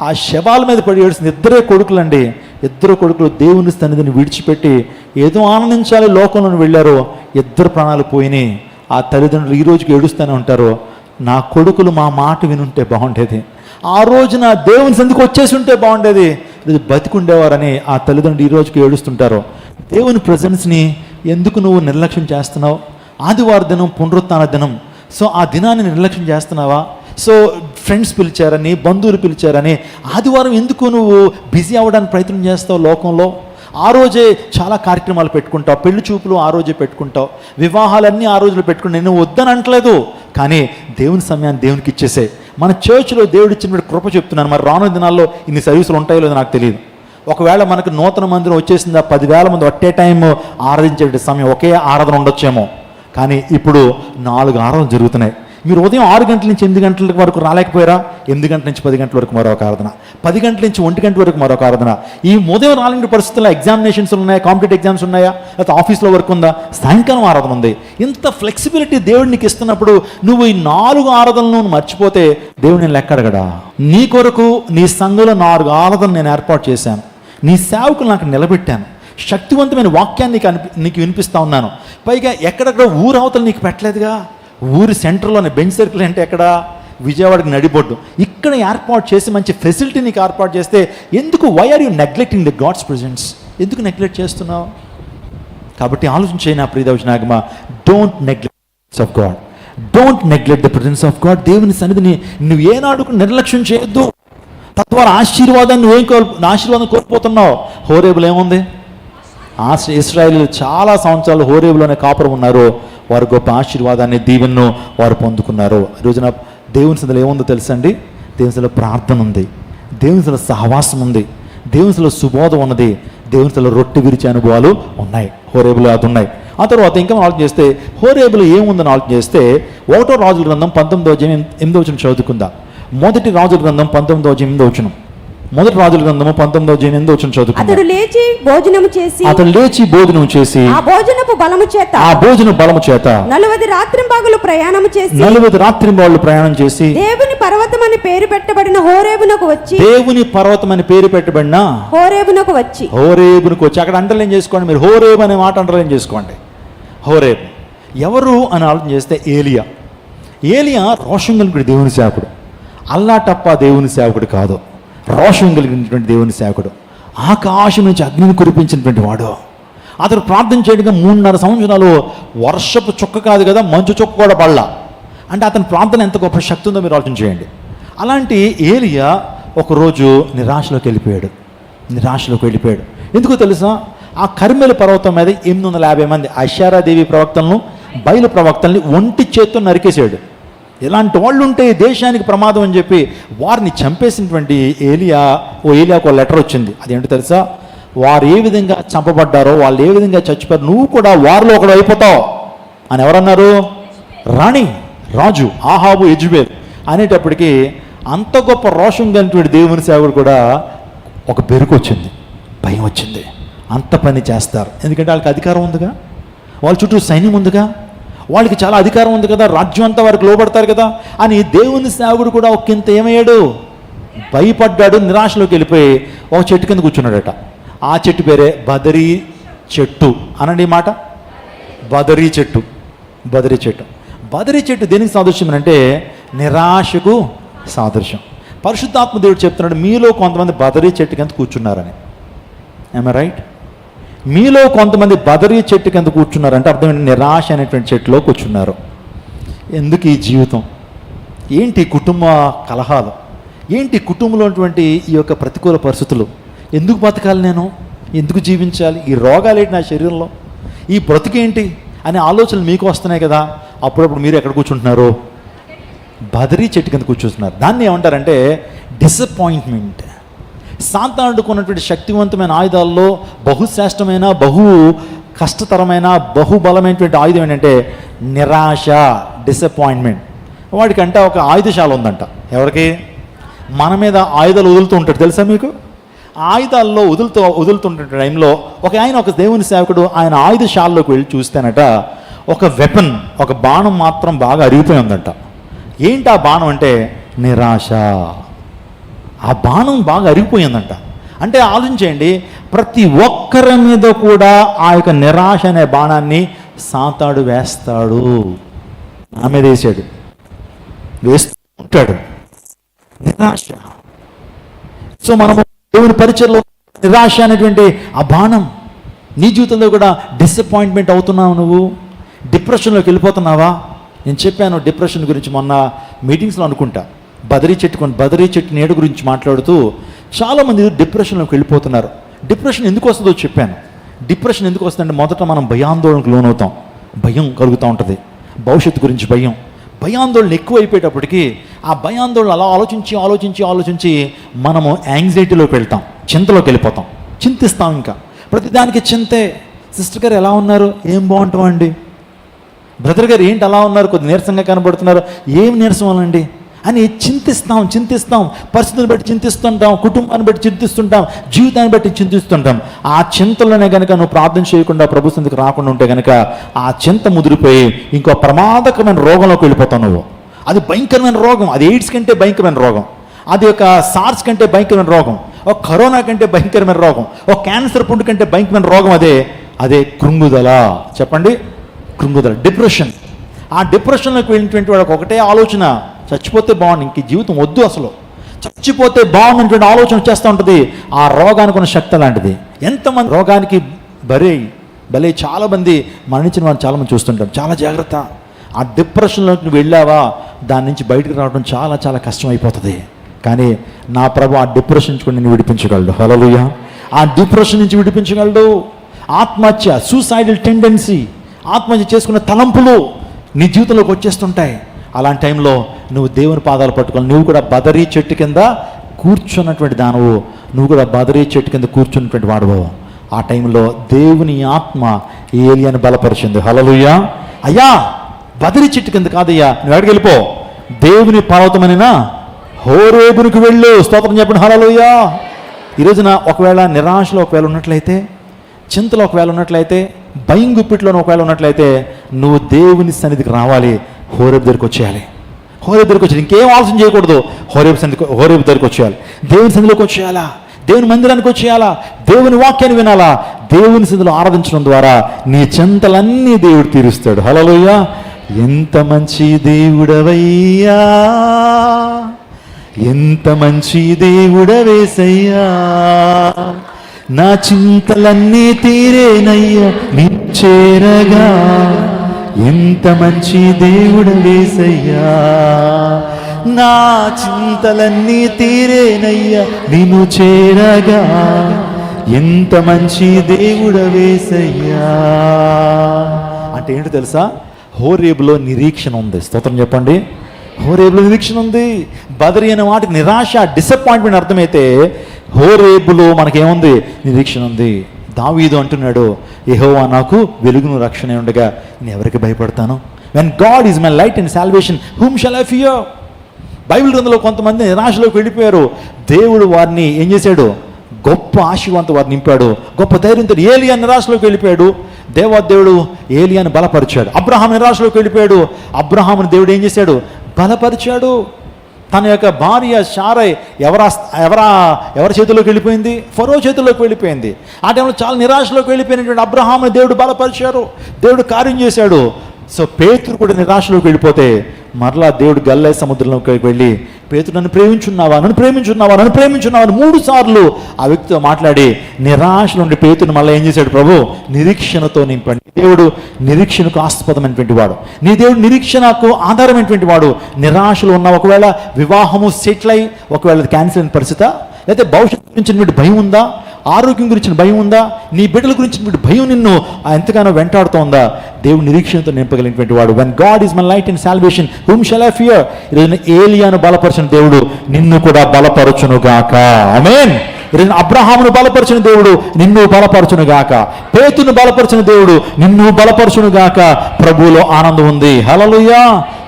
ఆ శవాల మీద పడి ఏడుస్తుంది. 2 కొడుకులండి. 2 కొడుకులు దేవుని సన్నిధిని విడిచిపెట్టి ఏదో ఆనందించాలి లోకంలో వెళ్ళారు. 2 ప్రాణాలు పోయినాయి. ఆ తల్లిదండ్రులు ఈ రోజుకి ఏడుస్తూనే ఉంటారు, నా కొడుకులు మా మాట వినుంటే బాగుండేది, ఆ రోజున దేవుని సందుకు వచ్చేసి ఉంటే బాగుండేది, ఇది బతికుండేవారని ఆ తల్లిదండ్రులు ఈ రోజుకి ఏడుస్తుంటారు. దేవుని ప్రజెన్స్ని ఎందుకు నువ్వు నిర్లక్ష్యం చేస్తున్నావు? ఆదివారం దినం పునరుత్థాన దినం. సో ఆ దినాన్ని నిర్లక్ష్యం చేస్తున్నావా? సో ఫ్రెండ్స్ పిలిచారని, బంధువులు పిలిచారని ఆదివారం ఎందుకు నువ్వు బిజీ అవ్వడానికి ప్రయత్నం చేస్తావు లోకంలో? ఆ రోజే చాలా కార్యక్రమాలు పెట్టుకుంటావు, పెళ్లి చూపులు ఆ రోజే పెట్టుకుంటావు, వివాహాలన్నీ ఆ రోజులు పెట్టుకుంటావు. నేను వద్దని అనట్లేదు, కానీ దేవుని సమయాన్ని దేవునికి ఇచ్చేసే. మన చర్చ్లో దేవుడు ఇచ్చిన కృప చెప్తున్నాను. మరి రానున్న దినాల్లో ఇన్ని సర్వీసులు ఉంటాయో లేదో నాకు తెలియదు. ఒకవేళ మనకు నూతన మందిరం వచ్చేసిందా, 10,000 మంది ఒకే టైం ఆరాధించే సమయం, ఒకే ఆరాధన ఉండొచ్చేమో. కానీ ఇప్పుడు 4 ఆరాధనలు జరుగుతున్నాయి. మీరు ఉదయం 6 గంటల నుంచి 8 గంటల వరకు రాలేకపోయారా? 8 గంటల నుంచి 10 గంటల వరకు మరొక ఆరాధన, 10 గంటల నుంచి 1 గంట వరకు మరొక ఆరాధన. ఈ ఉదయం 4 పరిస్థితుల్లో ఎగ్జామినేషన్స్ ఉన్నాయా, కాంపిటేటివ్ ఎగ్జామ్స్ ఉన్నాయా, లేకపోతే ఆఫీస్లో వర్క్ ఉందా, సాయంకాలం ఆరాధన ఉంది. ఇంత ఫ్లెక్సిబిలిటీ దేవుడు నీకు ఇస్తున్నప్పుడు నువ్వు ఈ 4 ఆరాధనలను మర్చిపోతే దేవుడు నేను లెక్కడగడా? నీ కొరకు నీ సంఘంలో 4 ఆరాధనలు నేను ఏర్పాటు చేశాను, నీ సేవకులు నాకు నిలబెట్టాను, శక్తివంతమైన వాక్యాన్ని నీకు వినిపిస్తూ ఉన్నాను. పైగా ఎక్కడెక్కడ ఊరు అవతలు నీకు పెట్టలేదుగా. ఊరి సెంటర్లోనే బెంచ్ సర్కిల్ అంటే ఎక్కడ? విజయవాడకి నడిబొడ్డు. ఇక్కడ ఏర్పాటు చేసి మంచి ఫెసిలిటీ నీకు ఏర్పాటు చేస్తే ఎందుకు? Why are you neglecting the God's presence? ఎందుకు నెగ్లెక్ట్ చేస్తున్నావు? కాబట్టి ఆలోచించే నా ప్రియ దైవజనాగమా, don't neglect of God, don't neglect the presence of God. దేవుని సన్నిధిని నువ్వు ఏనాడు నిర్లక్ష్యం చేయొద్దు. తద్వారా ఆశీర్వాదాన్ని ఆశీర్వాదం కోల్పోతున్నావు. హోరేబులో ఏముంది? ఇశ్రాయేలు చాలా సంవత్సరాలు హోరేబులోనే కాపురం ఉన్నారు. వారు గొప్ప ఆశీర్వాదాన్ని, దీవెన్ను వారు పొందుకున్నారు. ఈ రోజున దేవుని సన్నిధిలో ఏముందో తెలుసండి? దేవుని సన్నిధిలో ప్రార్థన ఉంది, దేవుని సన్నిధిలో సహవాసం ఉంది, దేవుని సన్నిధిలో సుబోధం ఉన్నది, దేవుని సన్నిధిలో రొట్టె విరిచే అనుభవాలు ఉన్నాయి. హోరేబులో అది ఉన్నాయి. ఆ తర్వాత ఇంకా ఆలోచన చేస్తే హోరేబులో ఏముందని ఆలోచన చేస్తే 1వ రాజుల గ్రంథం 19:8 చదువుకుందాం. 1 రాజుల గ్రంథం 19:8. 1 రాజుల గ్రంథము 19:8 చదువుకుందాం. అతడు లేచి భోజనము చేసి ఆ భోజనపు బలము చేత 40 రాత్రింబగళ్ళు ప్రయాణం చేసి దేవుని పర్వతం అని పేరు పెట్టబడిన హోరేబునకు వచ్చి అక్కడ అండర్లైన్ చేసుకోండి మీరు. హోరేబు అనే మాట అండర్లైన్ చేసుకోండి. హోరేబు ఎవరు అని ఆలోచన చేస్తే ఏలియా రోషం కలిగిన దేవుని సేవకుడు, అల్లాటప్ప దేవుని సేవకుడు కాదు, రోషం కలిగినటువంటి దేవుని సేవకుడు, ఆకాశం నుంచి అగ్నిని కురిపించినటువంటి వాడు. అతడు ప్రార్థన చేయడంగా 3.5 సంవత్సరాలు వర్షపు చుక్క కాదు కదా, మంచు చుక్క కూడా పడలా. అంటే అతని ప్రార్థన ఎంత గొప్ప శక్తి ఉందో మీరు ఆలోచన చేయండి. అలాంటి ఏలియా ఒకరోజు నిరాశలోకి వెళ్ళిపోయాడు. ఎందుకో తెలుసా? ఆ కర్మెలు పర్వతం మీద 850 మంది అషారాదేవి ప్రవక్తలను, బయలు ప్రవక్తల్ని ఒంటి చేత్తో నరికేశాడు. ఇలాంటి వాళ్ళు ఉంటే దేశానికి ప్రమాదం అని చెప్పి వారిని చంపేసినటువంటి ఏలియాకు ఒక లెటర్ వచ్చింది. అదేంటో తెలుసా? వారు ఏ విధంగా చంపబడ్డారో, వాళ్ళు ఏ విధంగా చచ్చిపోయారు, నువ్వు కూడా వారిలో ఒకడు అయిపోతావు అని ఎవరన్నారు? రాజు ఆహాబు యెజెబెల్ అనేటప్పటికీ అంత గొప్ప రోషం కలిగినటువంటి దేవుని సేవకుడు కూడా ఒక బెరుకు వచ్చింది, భయం వచ్చింది. అంత పని చేస్తారు ఎందుకంటే వాళ్ళకి అధికారం ఉందిగా, వాళ్ళ చుట్టూ సైన్యం ఉందిగా, వాళ్ళకి చాలా అధికారం ఉంది కదా, రాజ్యం అంతా వారికి లోబడతారు కదా అని దేవుని సేవకుడు కూడా ఒకంత ఏమయ్యాడు? భయపడ్డాడు, నిరాశలోకి వెళ్ళిపోయి ఒక చెట్టు కింద కూర్చున్నాడట. ఆ చెట్టు పేరే బదరీ చెట్టు. అనండి ఈ మాట, బదరీ చెట్టు. బదరీ చెట్టు దేనికి సాదృశ్యం అంటే నిరాశకు సాదృశ్యం. పరిశుద్ధాత్మ దేవుడు చెప్తున్నాడు, మీలో కొంతమంది బదరీ చెట్టు కింద కూర్చున్నారని. ఏమ రైట్? మీలో కొంతమంది బదరీ చెట్టు కింద కూర్చున్నారంటే అర్థం నిరాశ అనేటువంటి చెట్టులో కూర్చున్నారు. ఎందుకు ఈ జీవితం? ఏంటి కుటుంబ కలహాలు? ఏంటి కుటుంబంలో ఉన్నటువంటి ఈ యొక్క ప్రతికూల పరిస్థితులు? ఎందుకు బతకాలి నేను? ఎందుకు జీవించాలి? ఈ రోగాలు ఏంటి నా శరీరంలో? ఈ బ్రతుకేంటి అనే ఆలోచనలు మీకు వస్తున్నాయి కదా. అప్పుడప్పుడు మీరు ఎక్కడ కూర్చుంటున్నారు? బదరీ చెట్టు కింద కూర్చుంటున్నారు. దాన్ని ఏమంటారంటే డిసప్పాయింట్మెంట్. సాతానుకున్నటువంటి శక్తివంతమైన ఆయుధాల్లో బహుశ్రేష్టమైన, బహు కష్టతరమైన, బహుబలమైనటువంటి ఆయుధం ఏంటంటే నిరాశ, డిసప్పాయింట్మెంట్. వాడికంటే ఒక ఆయుధశాల ఉందంట. ఎవరికి? మన మీద ఆయుధాలు వదులుతూ ఉంటాడు, తెలుసా మీకు? ఆయుధాల్లో వదులుతుంటే టైంలో ఒక దేవుని సేవకుడు ఆయన ఆయుధశాలలోకి వెళ్ళి చూస్తేనట ఒక వెపన్, ఒక బాణం మాత్రం బాగా అరిగిపోయి ఉందంట. ఏంటి ఆ బాణం అంటే నిరాశ. ఆ బాణం బాగా అరిగిపోయిందంట. అంటే ఆలోచించండి, ప్రతి ఒక్కరి మీద కూడా ఆ యొక్క నిరాశ అనే బాణాన్ని సాతాడు వేస్తాడు. నా మీద వేస్తూ ఉంటాడు నిరాశ. సో మనము దేవుని పరిచయంలో నిరాశ అనేటువంటి ఆ బాణం నీ జీవితంలో కూడా డిసప్పాయింట్మెంట్ అవుతున్నావు. నువ్వు డిప్రెషన్లోకి వెళ్ళిపోతున్నావా? నేను చెప్పాను డిప్రెషన్ గురించి మొన్న మీటింగ్స్లో అనుకుంటా. బదరీ చెట్టు నీడ గురించి మాట్లాడుతూ చాలామంది డిప్రెషన్లోకి వెళ్ళిపోతున్నారు. డిప్రెషన్ ఎందుకు వస్తుందో చెప్పాను. డిప్రెషన్ ఎందుకు వస్తుందంటే మొదట మనం భయాందోళనకు లోనవుతాం, భయం కలుగుతూ ఉంటుంది, భవిష్యత్తు గురించి భయాందోళన ఎక్కువ అయిపోయేటప్పటికీ ఆ భయాందోళన అలా ఆలోచించి మనము యాంగ్జైటీలోకి వెళ్తాం, చింతలోకి వెళ్ళిపోతాం, చింతిస్తాం. ఇంకా ప్రతిదానికి చింతే. సిస్టర్ గారు ఎలా ఉన్నారు? ఏం బాగుంటామండి. బ్రదర్ గారు ఏంటి అలా ఉన్నారు, కొద్ది నీరసంగా కనబడుతున్నారు, ఏం నీరసం అనండి అని చింతిస్తాం. పరిస్థితులను బట్టి చింతిస్తుంటాం, కుటుంబాన్ని బట్టి చింతిస్తుంటాం, జీవితాన్ని బట్టి చింతిస్తుంటాం. ఆ చింతలోనే కనుక నువ్వు ప్రార్థన చేయకుండా ప్రభు సన్నిధికి రాకుండా ఉంటే కనుక ఆ చింత ముదిరిపోయి ఇంకో ప్రమాదకరమైన రోగంలోకి వెళ్ళిపోతావు నువ్వు. అది భయంకరమైన రోగం, అది ఎయిడ్స్ కంటే భయంకరమైన రోగం, అది ఒక సార్స్ కంటే భయంకరమైన రోగం, ఒక కరోనా కంటే భయంకరమైన రోగం, ఒక క్యాన్సర్ పుండు కంటే భయంకరమైన రోగం. అదే కృంగుదల. చెప్పండి, కృంగుదల, డిప్రెషన్. ఆ డిప్రెషన్లోకి వెళ్ళినటువంటి వాళ్ళకి ఒకటే ఆలోచన, చచ్చిపోతే బాగుంది, ఇంక జీవితం వద్దు, అసలు చచ్చిపోతే బాగుందనేటువంటి ఆలోచన చేస్తూ ఉంటుంది. ఆ రోగానికి ఉన్న శక్తి లాంటిది. ఎంతమంది రోగానికి బలే చాలామంది మరణించిన వారిని చాలామంది చూస్తుంటాం. చాలా జాగ్రత్త. ఆ డిప్రెషన్లోకి నువ్వు వెళ్ళావా, దాని నుంచి బయటకు రావడం చాలా చాలా కష్టం అయిపోతుంది. కానీ నా ప్రభు ఆ డిప్రెషన్ నుంచి కూడా నిన్ను విడిపించగలడు. హల్లెలూయా. ఆ డిప్రెషన్ నుంచి విడిపించగలడు. ఆత్మహత్య, సూసైడల్ టెండెన్సీ, ఆత్మహత్య చేసుకున్న తలంపులు నీ జీవితంలోకి వచ్చేస్తుంటాయి. అలాంటి టైంలో నువ్వు దేవుని పాదాలు పట్టుకొని నువ్వు కూడా బదరీ చెట్టు కింద కూర్చున్నటువంటి దానవు, నువ్వు కూడా బదరీ చెట్టు కింద కూర్చున్నటువంటి వాడువు. ఆ టైంలో దేవుని ఆత్మ ఏలియాను బలపరిచింది. హల్లెలూయా. అయ్యా బదరీ చెట్టు కింద కాదయ్యా, నువ్వు ఎక్కడికి వెళ్ళిపో, దేవుని పర్వతమైన హోరేబునికి వెళ్ళు. స్తోత్రం చెప్పండి. హల్లెలూయా. ఈ రోజున ఒకవేళ నిరాశలో ఒకవేళ ఉన్నట్లయితే, చింతలో ఒకవేళ ఉన్నట్లయితే, భయం గుప్పిట్లో ఒకవేళ ఉన్నట్లయితే, నువ్వు దేవుని సన్నిధికి రావాలి. హోరేబు దగ్గరికి వచ్చేయాలి. హోరేబు దగ్గరికి వచ్చేయాలి. ఇంకేం ఆలోచన చేయకూడదు. హోరేబు దగ్గరికి వచ్చేయాలి. దేవుని సన్నిధిలోకి వచ్చేయాలా, దేవుని మందిరానికి వచ్చేయాలా, దేవుని వాక్యాన్ని వినాలా. దేవుని సన్నిధిలో ఆరాధించడం ద్వారా నీ చింతలన్నీ దేవుడు తీరుస్తాడు. హల్లెలూయా. ఎంత మంచి దేవుడవయ్యా, ఎంత మంచి దేవుడవేసయ్యా, నా చింతలన్నీ తీరేనయ్యా నిన్ను చేరగా. ఎంత మంచి దేవుడవేసయ్యా, నా చింతలన్నీ తీరేనయ్యా నిన్ను చేరగా. ఎంత మంచి దేవుడవేసయ్యా. అంటే ఏంటో తెలుసా, హోరేబులో నిరీక్షణ ఉంది. స్తోత్రం చెప్పండి. హోరేబులో నిరీక్షణ ఉంది. బదరి అనే వాటికి నిరాశ, డిసప్పాయింట్మెంట్ అర్థమైతే, హోరేబులో మనకేముంది? నిరీక్షణ ఉంది. దావీదు అంటున్నాడు, యెహోవా నాకు వెలుగును రక్షణ ఉండగా నేను ఎవరికి భయపడతాను? When God is my light and salvation whom shall I fear. Bible గ్రంథంలో కొంతమంది నిరాశలోకి వెళ్ళిపోయారు. దేవుడు వారిని ఏం చేశాడు? గొప్ప ఆశీర్వాదంతో వారిని నింపాడు. గొప్ప ధైర్యంతో. ఏలియా నిరాశలోకి వెళ్ళిపోయాడు, దేవుడు ఏలియాను బలపరిచాడు. అబ్రహాం నిరాశలోకి వెళ్ళిపోయాడు, అబ్రహాముని దేవుడు ఏం చేశాడు? బలపరిచాడు. తన యొక్క భార్య శారై ఎవరి చేతిలోకి వెళ్ళిపోయింది? ఫరో చేతిలోకి వెళ్ళిపోయింది. ఆ టైంలో చాలా నిరాశలోకి వెళ్ళిపోయినటువంటి అబ్రహాముని దేవుడు బలపరిచారు, దేవుడు కార్యం చేశాడు. సో పేతురు కూడా నిరాశలోకి వెళ్ళిపోతే మరలా దేవుడు గల్లై సముద్రంలోకి వెళ్ళి, పేతురు నన్ను ప్రేమించున్నావా, నన్ను ప్రేమించున్నావా, నన్ను ప్రేమించున్నావా అని 3 సార్లు ఆ వ్యక్తితో మాట్లాడి నిరాశలో ఉండి పేతురుని మళ్ళీ ఏం చేశాడు? ప్రభు నిరీక్షణతో నింపండి. దేవుడు నిరీక్షణకు ఆస్పదమైనటువంటి వాడు, నీ దేవుడు నిరీక్షణకు ఆధారమైనటువంటి వాడు. నిరాశలో ఉన్న ఒకవేళ వివాహము సెటిల్ అయి ఒకవేళ క్యాన్సిల్ అయిన పరిస్థితి, లేకపోతే భవిష్యత్తు గురించి భయం ఉందా, ఆరోగ్యం గురించిన భయం ఉందా, నీ బిడ్డల గురించిన భయం నిన్ను ఎంతగానో వెంటాడుతోందా, దేవుడు నిరీక్షణతో నింపగలిగినటువంటి వాడు. When God is my light and salvation whom shall I fear. ఈరోజు ఏలియాను బలపరిచిన దేవుడు నిన్ను కూడా బలపరచునుగాక. ఆమేన్. ఈరోజు అబ్రహామును బలపరిచిన దేవుడు నిన్ను బలపరచునుగాక. పేతును బలపరిచిన దేవుడు నిన్ను బలపరచునుగాక. ప్రభువులో ఆనందం ఉంది. హల్లెలూయా,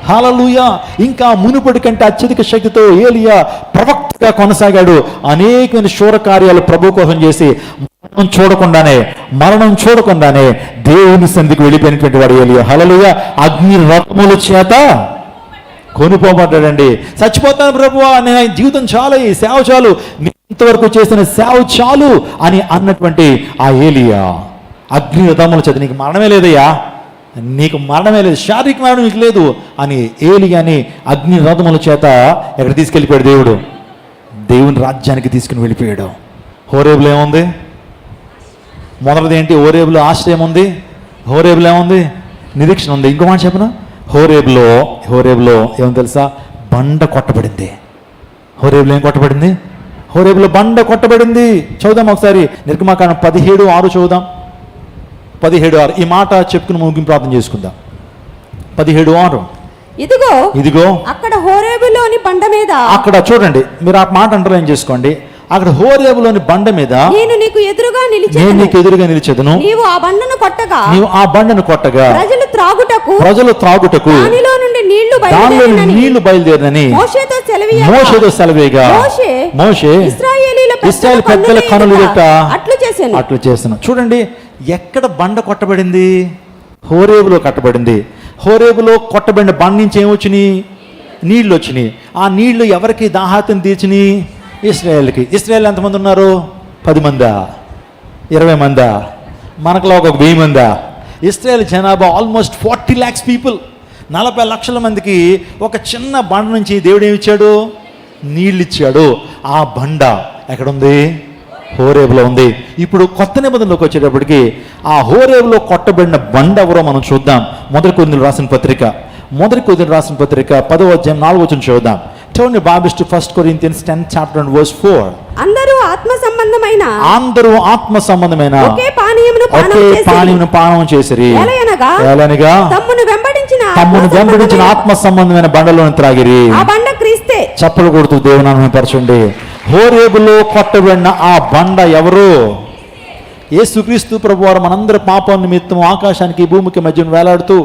హల్లెలూయా. ఇంకా మునుపటి కంటే అత్యధిక శక్తితో ఏలియా ప్రవక్తగా కొనసాగాడు. అనేకమైన శూర కార్యాలు ప్రభు కోసం చేసి మరణం చూడకుండానే దేవుని సన్నిధికి వెళ్ళిపోయినటువంటి వాడు ఏలియా. హల్లెలూయా. అగ్ని రథముల చేత కొనుపోబడ్డాడండి. చచ్చిపోతాను ప్రభువా, నేను జీవితం చాలు, ఈ సేవ చాలు, ఇంతవరకు చేసిన సేవ చాలు అని అన్నటువంటి ఆ ఏలియా అగ్ని రథముల చేత, నీకు మరణమే లేదయ్యా, నీకు మరణమే లేదు, శారీరక మరణం నీకు లేదు అని ఏలియాని అగ్ని రథముల చేత ఎక్కడ తీసుకెళ్ళిపోయాడు? దేవుని రాజ్యానికి తీసుకుని వెళ్ళిపోయాడు. హోరేబులో ఏముంది? మొదటిది ఏంటి? హోరేబులో ఆశ్రయం ఉంది, హోరేబులో ఏముంది? నిరీక్షణ ఉంది. ఇంకో మాట చెప్పనా, హోరేబులో ఏమో తెలుసా? బండ కొట్టబడింది. హోరేబులో ఏం కొట్టబడింది? హోరేబులో బండ కొట్టబడింది. చదువుదాం ఒకసారి, నిర్గమాకాండం 17:6 చదువుదాం. 17:6 ఈ మాట చెప్పుకుని ముగింపు ప్రార్థన చేసుకుందాం. 17:6 ఇదిగో అక్కడ హోరేబులోని బండ మీద, అక్కడ చూడండి, మీరు ఆ మాట అండర్లైన్ చేసుకోండి. అక్కడ హోరేబులోని బండ మీద నేను నీకు ఎదురుగా నిలిచెదను. నీవు ఆ బండను కొట్టగా ప్రజలు త్రాగుటకు దానిలో నుండి నీళ్లు బయలుదేరినని మోషేతో సెలవేగా మోషే ఇశ్రాయేలు పెద్దల కనులు అట్లు చేసెను. చూడండి, ఎక్కడ బండ కొట్టబడింది? హోరేబులో కట్టబడింది. హోరేబులో కొట్టబడిన బండ నుంచి ఏమొచ్చినాయి? నీళ్లు వచ్చినాయి. ఆ నీళ్లు ఎవరికి దాహార్తిని తీర్చినాయి? ఇశ్రాయేల్కి. ఇశ్రాయేల్ ఎంతమంది ఉన్నారు? 10 మందా? 20 మందా? మనకులో ఒక 1000 మందా? ఇశ్రాయేల్ జనాభా ఆల్మోస్ట్ 40 lakhs పీపుల్. 40 లక్షల మందికి ఒక చిన్న బండ నుంచి దేవుడు ఏమి ఇచ్చాడు? నీళ్ళు ఇచ్చాడు. ఆ బండ ఎక్కడుంది? హోరేబులో ఉంది. ఇప్పుడు కొత్త నిబంధనలోకి వచ్చేటప్పటికి ఆ హోరేబులో కొట్టబడిన బండ ఎవరో మనం చూద్దాం. మొదటి కొరింథీయులకు రాసిన పత్రిక 10వ అధ్యాయం 4వ వచనం చూద్దాం. Turn your Bibles to 1 Corinthians 10th chapter and verse 4. అందరూ ఆత్మ సంబంధమైన ఒకే పానీయమును పానం చేసిరి. ఏలనగా తమ్మును వెంబడించిన ఆత్మ సంబంధమైన బండలోని త్రాగిరి. ఆ బండ క్రీస్తే. చప్పలు కొడుతూ దేవుని మహిమపరచండి. హోరేబులో కొట్టబడిన ఆ బండ ఎవరు? యేసుక్రీస్తు ప్రభువారు మనందరి పాపం నిమిత్తం ఆకాశానికి భూమికి మధ్యన వేలాడుతూ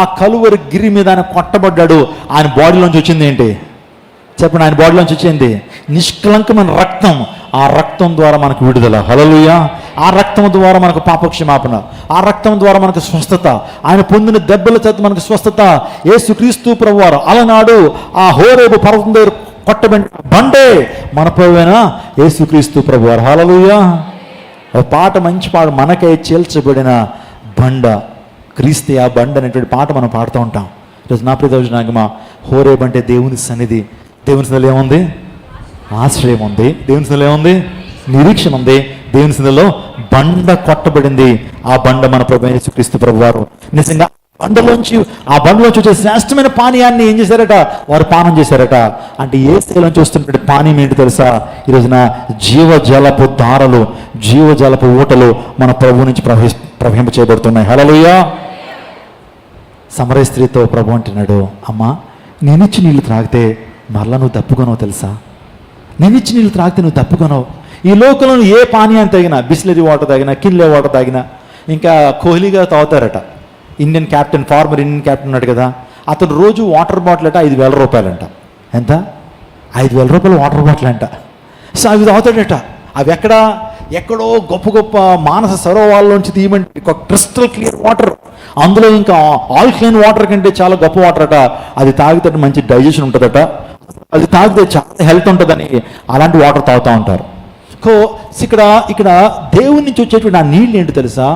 ఆ కలువరి గిరి మీద ఆయన కొట్టబడ్డాడు. ఆయన బాడీలోంచి వచ్చింది ఏంటి చెప్పండి? ఆయన బాడీలోంచి వచ్చింది నిష్కలంకమైన రక్తం. ఆ రక్తం ద్వారా మనకు విడుదల. హల్లెలూయా. ఆ రక్తం ద్వారా మనకు పాపక్షమాపణ, ఆ రక్తం ద్వారా మనకు స్వస్థత, ఆయన పొందిన దెబ్బల చేత మనకు స్వస్థత. యేసుక్రీస్తు ప్రభువారు అలనాడు ఆ హోరేబు పర్వతం దగ్గర కొట్టబడిన బండే మన ప్రభువైన యేసుక్రీస్తు ప్రభువారు. హల్లెలూయా. ఒక పాట, మంచి పాట, మనకై చేల్చబడిన బండ క్రీస్తే ఆ బండ అనేటువంటి పాట మనం పాడుతూ ఉంటాం. ఈరోజు నా ప్రియమైన హోరేబు అంటే దేవుని సన్నిధి. దేవుని సన్నిధిలో ఏముంది? ఆశ్రయం ఉంది. దేవుని సన్నిధిలో ఏముంది? నిరీక్షణ ఉంది. దేవుని సన్నిధిలో బండ కొట్టబడింది. ఆ బండ మన ప్రభువైన యేసుక్రీస్తు ప్రభువారు. నిజంగా ఆ బండలోంచి వచ్చే శ్రేష్టమైన పానీయాన్ని ఏం చేశారట? వారు పానం చేశారట. అంటే ఏ స్థాయిలోంచి వస్తున్నటువంటి పానీయం ఏంటి తెలుసా? ఈరోజున జీవజలపు ధారలు, జీవజలపు ఊటలు మన ప్రభు నుంచి ప్రవహింప చేయబడుతున్నాయి. హల్లెలూయా. సమరయ స్త్రీతో ప్రభు అంటున్నాడు, అమ్మా నేనిచ్చి నీళ్ళు త్రాగితే మరలా నువ్వు తప్పుకొనవు తెలుసా? నేనిచ్చి నీళ్ళు త్రాగితే నువ్వు తప్పుకొనవు. ఈ లోకంలో ఏ పానీయాన్ని తాగినా, బిస్లరీ వాటర్ తాగినా, కిన్లే వాటర్ తాగినా, ఇంకా కోహ్లీ గారు తాగుతారట. ఫార్మర్ ఇండియన్ క్యాప్టెన్ ఉన్నాడు కదా, అతను రోజు వాటర్ బాటిల్ అట 5,000 రూపాయలంట. ఎంత? 5,000 రూపాయలు వాటర్ బాటిల్ అంట. సో అవి తాగుతాడట. అవి ఎక్కడో గొప్ప గొప్ప మానస సరోవాల్లోంచి తీయమంటే ఒక క్రిస్టల్ క్లియర్ వాటర్. అందులో ఇంకా ఆల్కలైన్ వాటర్ కంటే చాలా గొప్ప వాటర్ అట. అది తాగితే మంచి డైజెషన్ ఉంటుందట, అది తాగితే చాలా హెల్త్ ఉంటుందని అలాంటి వాటర్ తాగుతూ ఉంటారు. ఇక్కడ దేవుని నుంచి వచ్చేటువంటి ఆ నీళ్ళు ఏంటి తెలుసా?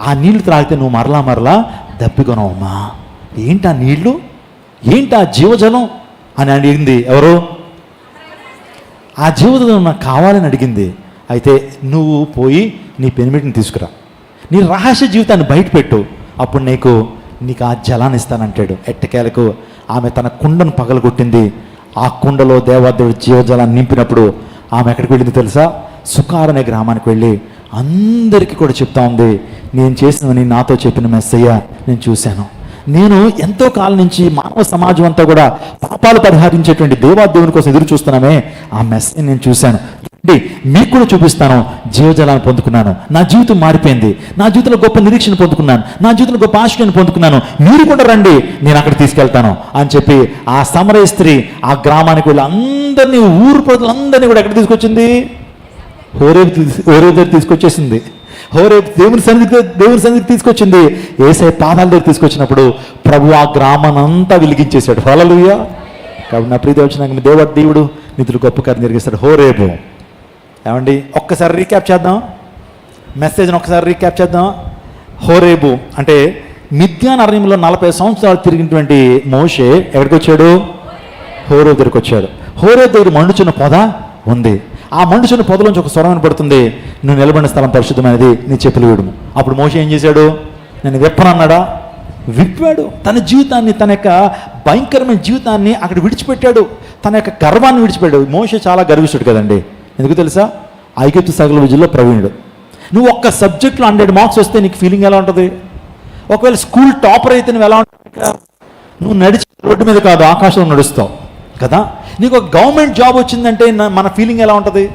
ఆ నీళ్లు త్రాగితే నువ్వు మరలా దప్పికొనవమ్మా. ఏంటి ఆ నీళ్లు? ఏంటి ఆ జీవజలం అని అడిగింది ఎవరు? ఆ జీవజలం నాకు కావాలని అడిగింది. అయితే నువ్వు పోయి నీ పెనిమిటిని తీసుకురా, నీ రహస్య జీవితాన్ని బయటపెట్టు, అప్పుడు నీకు ఆ జలాన్ని ఇస్తానంటాడు. ఎట్టకేలకు ఆమె తన కుండను పగలగొట్టింది. ఆ కుండలో దేవాదేవుడు జీవజలాన్ని నింపినప్పుడు ఆమె ఎక్కడికి వెళ్ళింది తెలుసా? సుకార్ అనే గ్రామానికి వెళ్ళి అందరికీ కూడా చెప్తా ఉంది, నేను చేసినవని నాతో చెప్పిన మెస్సయ్య నేను చూశాను. నేను ఎంతో కాలం నుంచి మానవ సమాజం అంతా కూడా పాపాలు పరిహరించేటువంటి దేవాదేవుని కోసం ఎదురు చూస్తున్నామే, ఆ మెస్సయ్య నేను చూశాను. మీకు కూడా చూపిస్తాను. జీవజలాన్ని పొందుకున్నాను, నా జీవితం మారిపోయింది, నా జీవితంలో గొప్ప నిరీక్షణ పొందుకున్నాను, నా జీవితంలో గొప్ప ఆశ్రయాన్ని పొందుకున్నాను, మీరు కూడా రండి, నేను అక్కడ తీసుకెళ్తాను అని చెప్పి ఆ సమరయ స్త్రీ ఆ గ్రామానికి వెళ్ళి అందరినీ, ఊరు ప్రజలందరినీ కూడా ఎక్కడ తీసుకొచ్చింది? హోరేబు దగ్గర తీసుకొచ్చేసింది. హోరేబు దేవుని సన్నిధికి తీసుకొచ్చింది. యేసయ్య పాదాల దగ్గర తీసుకొచ్చినప్పుడు ప్రభు ఆ గ్రామానంతా వెలిగించేశాడు. హల్లెలూయా. కాబట్టి నా ప్రీతి వచ్చినాక దేవుడు నిధులు గొప్ప కార్యం జరిగిస్తాడు. హోరేబు ఏమండి, ఒక్కసారి రీక్యాప్ చేద్దాం, మెసేజ్ని ఒక్కసారి రీక్యాప్ చేద్దాం. హోరేబు అంటే మిద్యాన్ అరణ్యంలో 40 సంవత్సరాలు తిరిగినటువంటి మోషే ఎక్కడికి వచ్చాడు? హోరేబు దగ్గరికి వచ్చాడు. హోరేబు దగ్గర మండుచున్న పొద ఉంది. ఆ మండుచున్న పొదలోంచి ఒక స్వరం వినపడుతుంది, నువ్వు నిలబడిన స్థలం పరిశుద్ధమైనది, నీ చెప్పులు విడుము. అప్పుడు మోషే ఏం చేశాడు? నేను విప్పనన్నాడా? విప్పాడు. తన జీవితాన్ని, తన యొక్క భయంకరమైన జీవితాన్ని అక్కడ విడిచిపెట్టాడు. తన యొక్క గర్వాన్ని విడిచిపెట్టాడు. మోషే చాలా గర్విష్ఠుడు కదండి. ఎందుకు తెలుసా? ఐగుప్తు సకల విద్యలో ప్రవీణుడు. నువ్వు ఒక్క సబ్జెక్ట్లో 100 మార్క్స్ వస్తే నీకు ఫీలింగ్ ఎలా ఉంటుంది? ఒకవేళ స్కూల్ టాపర్ అయితే నువ్వు ఎలా ఉంటుంది? నువ్వు నడిచి రోడ్డు మీద కాదు, ఆకాశంలో నడుస్తావు కదా. నీకు ఒక గవర్నమెంట్ జాబ్ వచ్చిందంటే మన ఫీలింగ్ ఎలా ఉంటుంది?